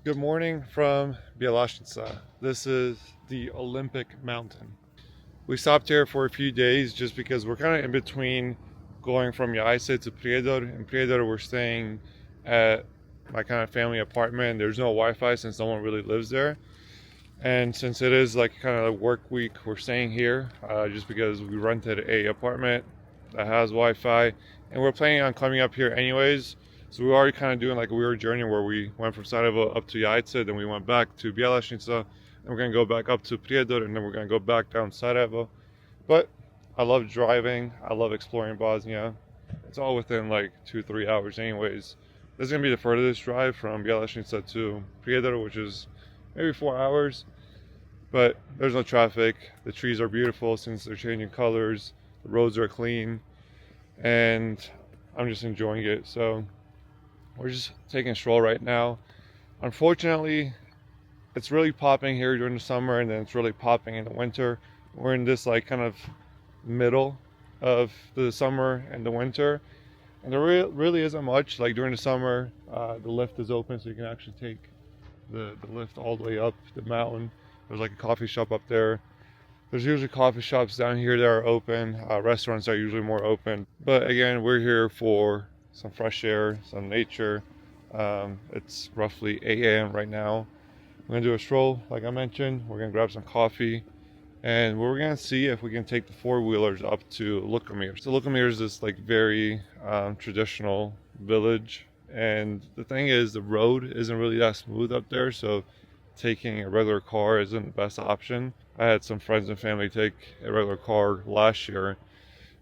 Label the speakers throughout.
Speaker 1: Good morning from Bjelasnica. This is the Olympic Mountain. We stopped here for a few days just because we're kind of in between going from Jajce to Prijedor. In Prijedor, we're staying at my kind of family apartment. There's no Wi-Fi since no one really lives there. And since it is like kind of a work week, we're staying here just because we rented a apartment that has Wi-Fi, and we're planning on coming up here anyways. So we were already kind of doing like a weird journey where we went from Sarajevo up to Jajce, then we went back to Bjelašnica, and we're gonna go back up to Prijedor, and then we're gonna go back down Sarajevo. But I love driving. I love exploring Bosnia. It's all within like 2-3 hours anyways. This is gonna be the furthest drive from Bjelašnica to Prijedor, which is maybe 4 hours. But there's no traffic. The trees are beautiful since they're changing colors. The roads are clean, and I'm just enjoying it. So we're just taking a stroll right now. Unfortunately, it's really popping here during the summer, and then it's really popping in the winter. We're in this like kind of middle of the summer and the winter, and there really isn't much. Like during the summer, the lift is open, so you can actually take the lift all the way up the mountain. There's like a coffee shop up there. There's usually coffee shops down here that are open. Restaurants are usually more open. But again, we're here for some fresh air, some nature. It's roughly 8 a.m. right now. We're gonna do a stroll, like I mentioned. We're gonna grab some coffee, and we're gonna see if we can take the four-wheelers up to Lukomir. So Lukomir is this like very traditional village, and the thing is, the road isn't really that smooth up there, so taking a regular car isn't the best option. I had some friends and family take a regular car last year,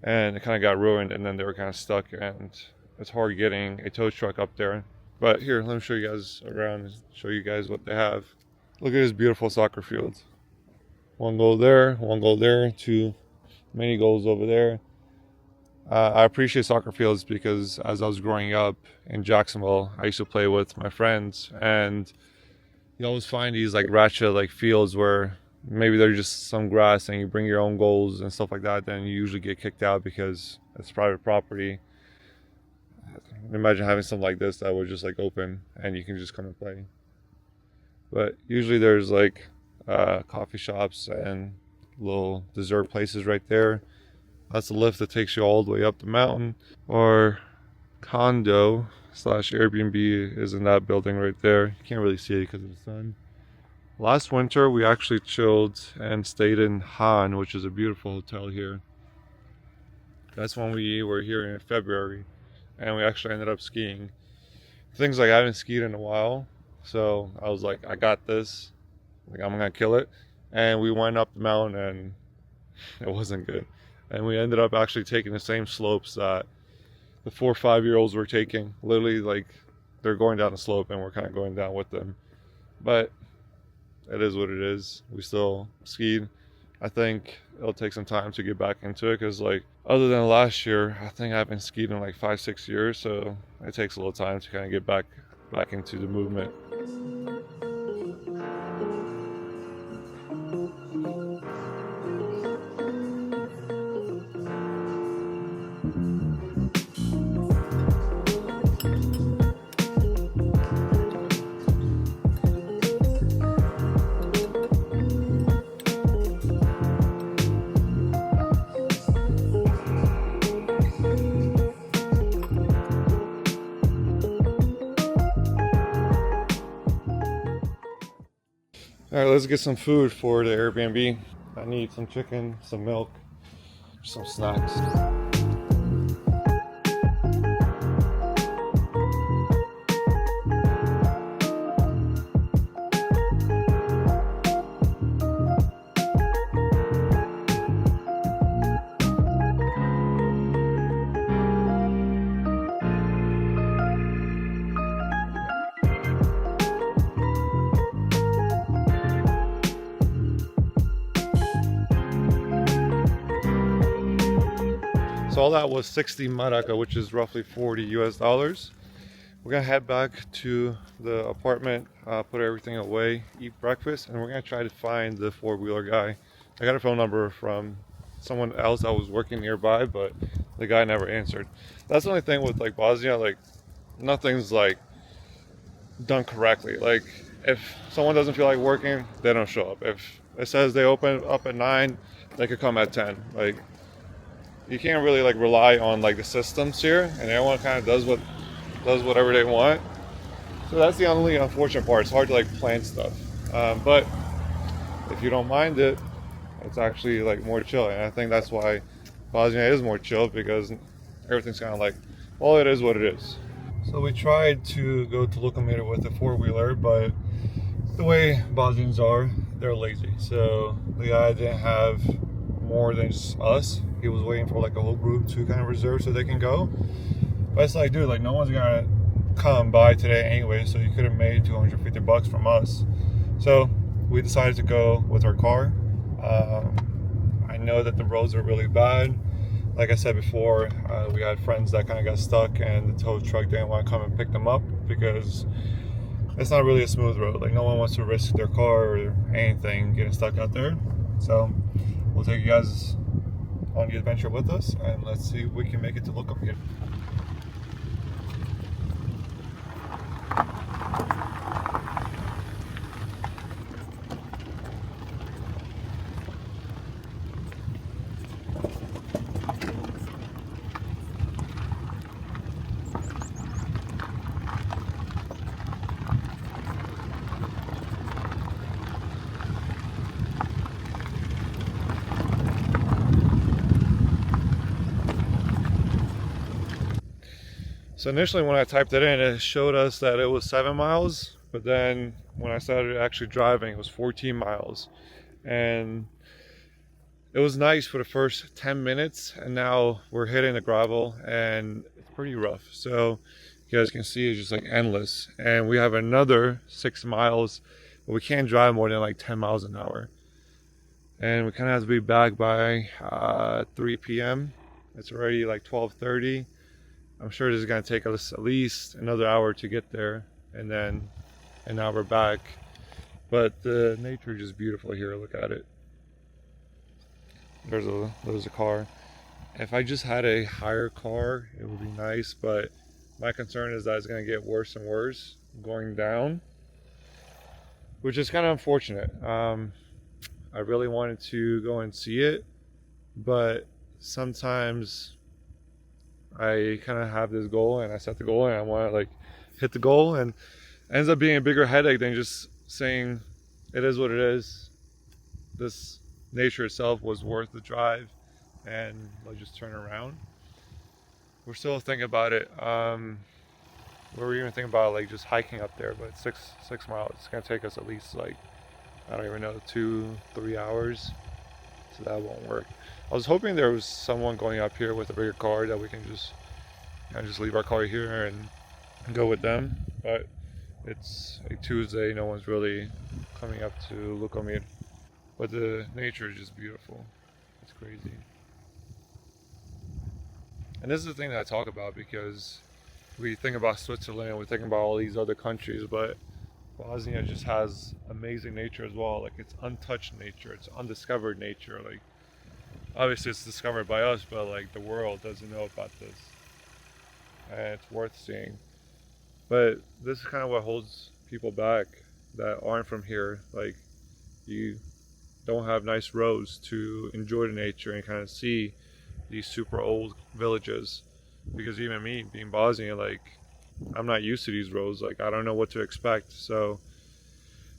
Speaker 1: and it kind of got ruined, and then they were kind of stuck, and it's hard getting a tow truck up there. But here, let me show you guys around and show you guys what they have. Look at this beautiful soccer field. One goal there, two mini goals over there. I appreciate soccer fields because as I was growing up in Jacksonville, I used to play with my friends, and you always find these like ratchet like fields where maybe there's just some grass and you bring your own goals and stuff like that, then you usually get kicked out because it's private property. Imagine having something like this that was just like open and you can just come and play. But usually there's like coffee shops and little dessert places right there. That's the lift that takes you all the way up the mountain. Our condo slash Airbnb is in that building right there. You can't really see it because of the sun. Last winter we actually chilled and stayed in Han, which is a beautiful hotel here. That's when we were here in February, and we actually ended up skiing. Things like I haven't skied in a while, so I was like, I got this. Like I'm gonna kill it. And we went up the mountain, and it wasn't good. And we ended up actually taking the same slopes that the 4 or 5 year olds were taking. Literally, like they're going down the slope, and we're kind of going down with them. But it is what it is. We still skied. I think it'll take some time to get back into it because, like, other than last year, I think I haven't skied in like 5-6 years. So it takes a little time to kind of get back into the movement. All right, let's get some food for the Airbnb. I need some chicken, some milk, some snacks. So all that was 60 maraka, which is roughly 40 US dollars. We're gonna head back to the apartment, put everything away, eat breakfast, and we're gonna try to find the four-wheeler guy. I got a phone number from someone else that was working nearby, but the guy never answered. That's the only thing with like Bosnia, like nothing's like done correctly. Like if someone doesn't feel like working, they don't show up. If it says they open up at 9, they could come at 10. Like you can't really like rely on like the systems here, and everyone kind of does whatever they want. So that's the only unfortunate part. It's hard to like plan stuff. But if you don't mind it, it's actually like more chill, and I think that's why Bosnia is more chill because everything's kind of like, well, it is what it is. So we tried to go to Lukomir with a four-wheeler, but the way Bosnians are, they're lazy. So the guy didn't have more than just us. He was waiting for like a whole group to kind of reserve so they can go. But it's like, dude, like no one's gonna come by today anyway, so you could have made $250 from us. So we decided to go with our car. I know that the roads are really bad. Like I said before, we had friends that kind of got stuck and the tow truck didn't want to come and pick them up because it's not really a smooth road. Like no one wants to risk their car or anything getting stuck out there. So we'll take you guys on the adventure with us and let's see if we can make it to Lukomir. So initially when I typed it in, it showed us that it was 7 miles, but then when I started actually driving, it was 14 miles. And it was nice for the first 10 minutes, and now we're hitting the gravel and it's pretty rough. So you guys can see it's just like endless. And we have another 6 miles, but we can't drive more than like 10 miles an hour. And we kind of have to be back by 3 p.m. It's already like 12:30. I'm sure this is going to take us at least another hour to get there, and then an hour back. But the nature is just beautiful here. Look at it. There's a car. If I just had a higher car, it would be nice, but my concern is that it's going to get worse and worse going down, which is kind of unfortunate. I really wanted to go and see it, but sometimes I kind of have this goal and I set the goal and I want to like hit the goal, and it ends up being a bigger headache than just saying it is what it is. This nature itself was worth the drive, and let's just turn around. We're still thinking about it. We were even thinking about like just hiking up there, but six miles. It's gonna take us at least like, I don't even know, 2-3 hours. So that won't work. I was hoping there was someone going up here with a bigger car that we can just just leave our car here and go with them. But it's a Tuesday, no one's really coming up to Lukomir. But the nature is just beautiful. It's crazy. And this is the thing that I talk about because we think about Switzerland, we think about all these other countries, but Bosnia just has amazing nature as well. Like it's untouched nature, it's undiscovered nature. Like obviously it's discovered by us, but like the world doesn't know about this, and it's worth seeing. But this is kind of what holds people back that aren't from here. Like you don't have nice roads to enjoy the nature and kind of see these super old villages, because even me being Bosnian, like I'm not used to these roads. Like I don't know what to expect, so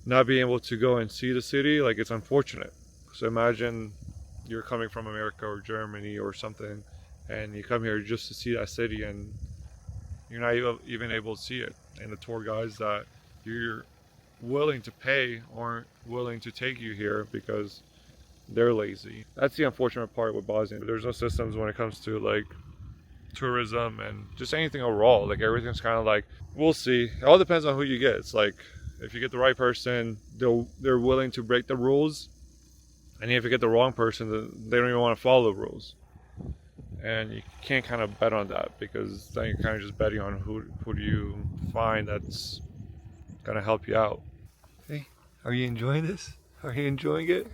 Speaker 1: not being able to go and see the city, like it's unfortunate. So imagine you're coming from America or Germany or something, and you come here just to see that city, and you're not even able to see it. And the tour guides that you're willing to pay aren't willing to take you here because they're lazy. That's the unfortunate part with Bosnia. There's no systems when it comes to like tourism and just anything overall. Like everything's kind of like, we'll see. It all depends on who you get. It's like if you get the right person, they're willing to break the rules, and if you get the wrong person, they don't even want to follow the rules. And you can't kind of bet on that, because then you're kind of just betting on who do you find that's gonna help you out. Hey, are you enjoying this? Are you enjoying it?